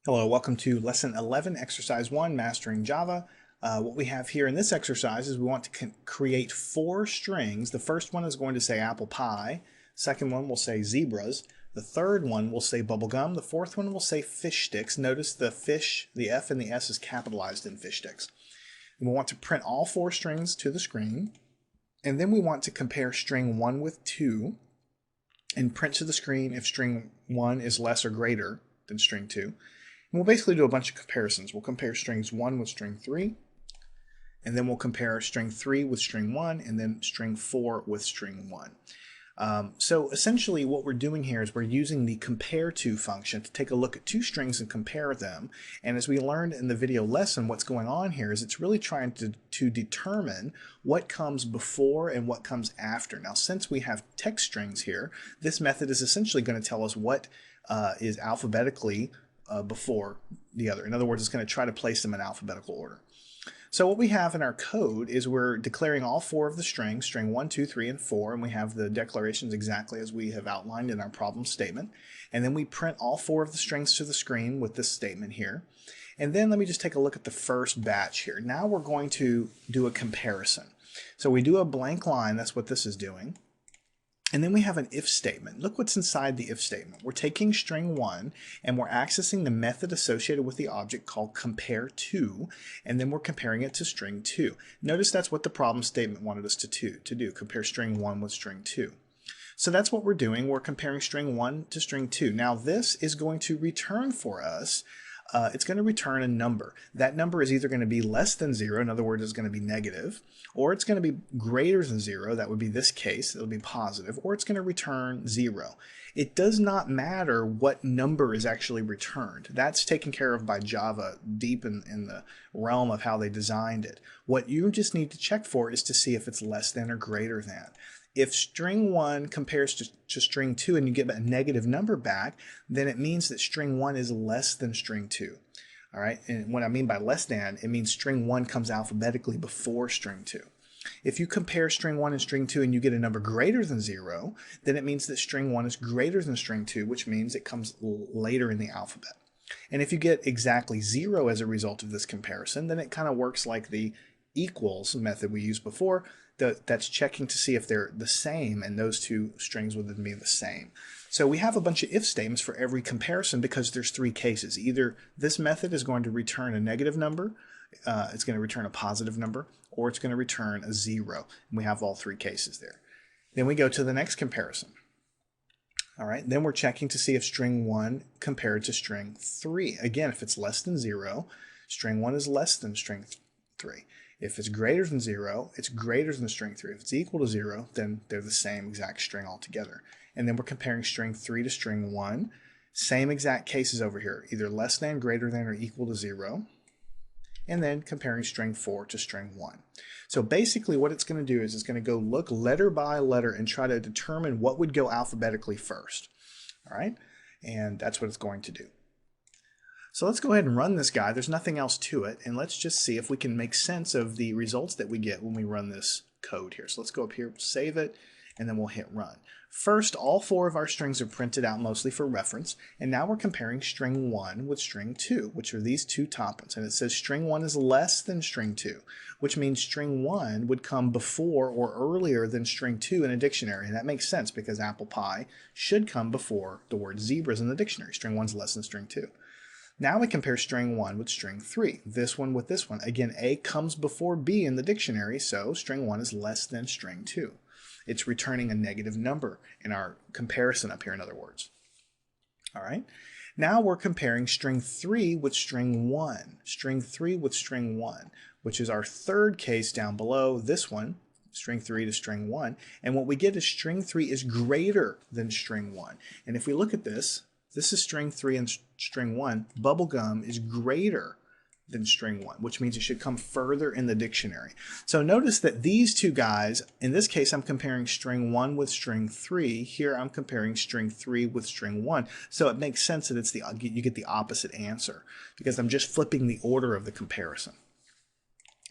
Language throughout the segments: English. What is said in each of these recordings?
Hello, welcome to Lesson 11, Exercise 1, Mastering Java. What we have here in this exercise is we want to create 4 strings. The first one is going to say apple pie. Second one will say zebras. The third one will say bubblegum. The fourth one will say fish sticks. Notice the fish, the F and the S is capitalized in fish sticks. And we want to print all 4 strings to the screen. And then we want to compare string 1 with 2 and print to the screen if string 1 is less or greater than string 2. And we'll basically do a bunch of comparisons. We'll compare strings 1 with string 3, and then we'll compare string 3 with string 1, and then string 4 with string 1. So essentially what we're doing here is we're using the compare to function to take a look at 2 strings and compare them. And as we learned in the video lesson, what's going on here is it's really trying to determine what comes before and what comes after. Now, since we have text strings here, this method is essentially going to tell us what is alphabetically before the other. In other words, it's going to try to place them in alphabetical order. So what we have in our code is we're declaring all 4 of the strings, string 1, 2, 3, and 4, and we have the declarations exactly as we have outlined in our problem statement. And then we print all 4 of the strings to the screen with this statement here. And then let me just take a look at the first batch here. Now we're going to do a comparison. So we do a blank line, that's what this is doing. And then we have an if statement. Look what's inside the if statement. We're taking string 1 and we're accessing the method associated with the object called compare to, and then we're comparing it to string 2. Notice that's what the problem statement wanted us to do, compare string 1 with string 2. So that's what we're doing. We're comparing string 1 to string 2. Now this is going to return for us it's going to return a number. That number is either going to be less than 0, in other words, it's going to be negative, or it's going to be greater than 0, that would be this case, it'll be positive, or it's going to return 0. It does not matter what number is actually returned. That's taken care of by Java deep in the realm of how they designed it. What you just need to check for is to see if it's less than or greater than. If string 1 compares to string 2 and you get a negative number back, then it means that string 1 is less than string 2. All right, and what I mean by less than, it means string 1 comes alphabetically before string 2. If you compare string 1 and string 2 and you get a number greater than 0, then it means that string 1 is greater than string 2, which means it comes later in the alphabet. And if you get exactly 0 as a result of this comparison, then it kind of works like the equals method we used before. That's checking to see if they're the same, and those 2 strings would then be the same. So we have a bunch of if statements for every comparison because there's 3 cases. Either this method is going to return a negative number, it's going to return a positive number, or it's going to return a 0. And we have all 3 cases there. Then we go to the next comparison. All right, then we're checking to see if string 1 compared to string 3. Again, if it's less than 0, string 1 is less than string 3. If it's greater than 0, it's greater than string 3. If it's equal to 0, then they're the same exact string altogether. And then we're comparing string 3 to string 1. Same exact cases over here, either less than, greater than, or equal to 0. And then comparing string 4 to string 1. So basically what it's going to do is it's going to go look letter by letter and try to determine what would go alphabetically first. All right? And that's what it's going to do. So let's go ahead and run this guy. There's nothing else to it. And let's just see if we can make sense of the results that we get when we run this code here. So let's go up here, save it, and then we'll hit run. First, all 4 of our strings are printed out mostly for reference. And now we're comparing string 1 with string 2, which are these 2 top ones. And it says string 1 is less than string 2, which means string 1 would come before or earlier than string 2 in a dictionary. And that makes sense because apple pie should come before the word zebras in the dictionary. String 1 is less than string 2. Now we compare string 1 with string 3, this one with this one. Again, A comes before B in the dictionary, so string 1 is less than string 2. It's returning a negative number in our comparison up here, in other words. All right. Now we're comparing string 3 with string 1, string 3 with string 1, which is our third case down below, this one, string 3 to string 1. And what we get is string 3 is greater than string 1. And if we look at this, this is string 3 and string 1. Bubblegum is greater than string 1, which means it should come further in the dictionary. So notice that these 2 guys, in this case I'm comparing string 1 with string 3. Here I'm comparing string 3 with string 1. So it makes sense that it's you get the opposite answer because I'm just flipping the order of the comparison.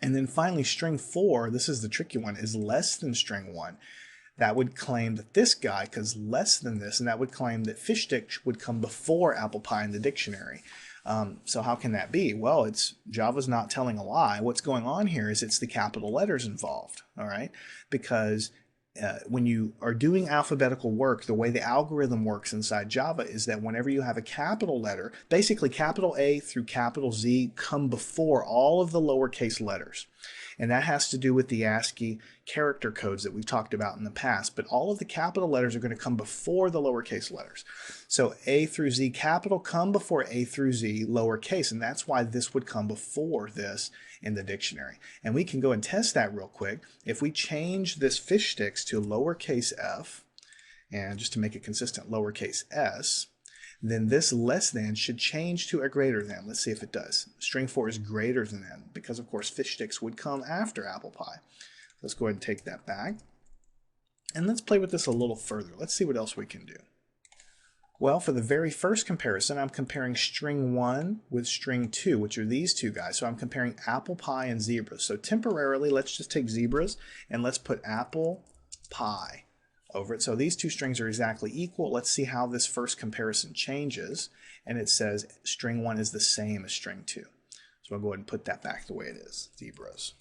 And then finally string 4, this is the tricky one, is less than string 1. That would claim that this guy is less than this, and that would claim that fish stick would come before apple pie in the dictionary. So how can that be? Well, Java's not telling a lie. What's going on here is it's the capital letters involved, all right? Because when you are doing alphabetical work, the way the algorithm works inside Java is that whenever you have a capital letter, basically capital A through capital Z come before all of the lowercase letters. And that has to do with the ASCII character codes that we've talked about in the past. But all of the capital letters are going to come before the lowercase letters. So A through Z capital come before A through Z lowercase. And that's why this would come before this in the dictionary. And we can go and test that real quick. If we change this fish sticks to lowercase f, and just to make it consistent, lowercase s, then this less than should change to a greater than. Let's see if it does. String 4 is greater than because, of course, fish sticks would come after apple pie. Let's go ahead and take that back. And let's play with this a little further. Let's see what else we can do. Well, for the very first comparison, I'm comparing string 1 with string 2, which are these two guys. So I'm comparing apple pie and zebras. So temporarily, let's just take zebras and let's put apple pie over it. So these two strings are exactly equal. Let's see how this first comparison changes. And it says string 1 is the same as string 2. So I'll go ahead and put that back the way it is, zebras.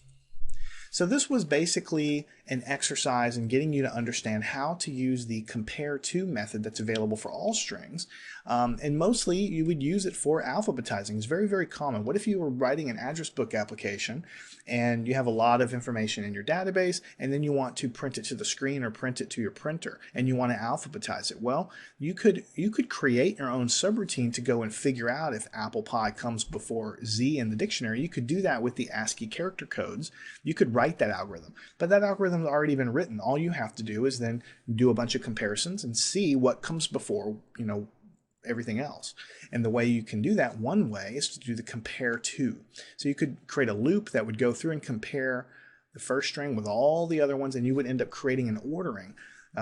So this was basically an exercise in getting you to understand how to use the compare to method that's available for all strings. And mostly you would use it for alphabetizing. It's very, very common. What if you were writing an address book application and you have a lot of information in your database and then you want to print it to the screen or print it to your printer and you want to alphabetize it? Well, you could create your own subroutine to go and figure out if apple pie comes before Z in the dictionary. You could do that with the ASCII character codes. You could write that algorithm, but that algorithm has already been written. All you have to do is then do a bunch of comparisons and see what comes before, everything else. And the way you can do that, one way, is to do the compare to. So you could create a loop that would go through and compare the first string with all the other ones, and you would end up creating an ordering.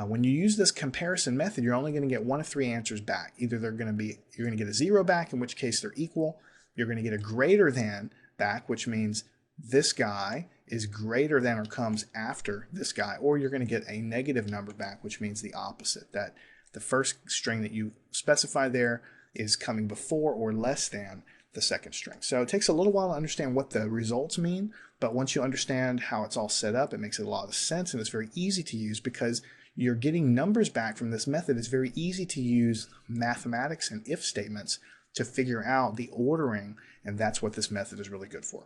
When you use this comparison method, you're only going to get one of three answers back. Either you're going to get a 0 back, in which case they're equal. You're going to get a greater than back, which means this guy is greater than or comes after this guy, or you're going to get a negative number back, which means the opposite, that the first string that you specify there is coming before or less than the second string. So it takes a little while to understand what the results mean, but once you understand how it's all set up, it makes a lot of sense, and it's very easy to use because you're getting numbers back from this method. It's very easy to use mathematics and if statements to figure out the ordering, and that's what this method is really good for.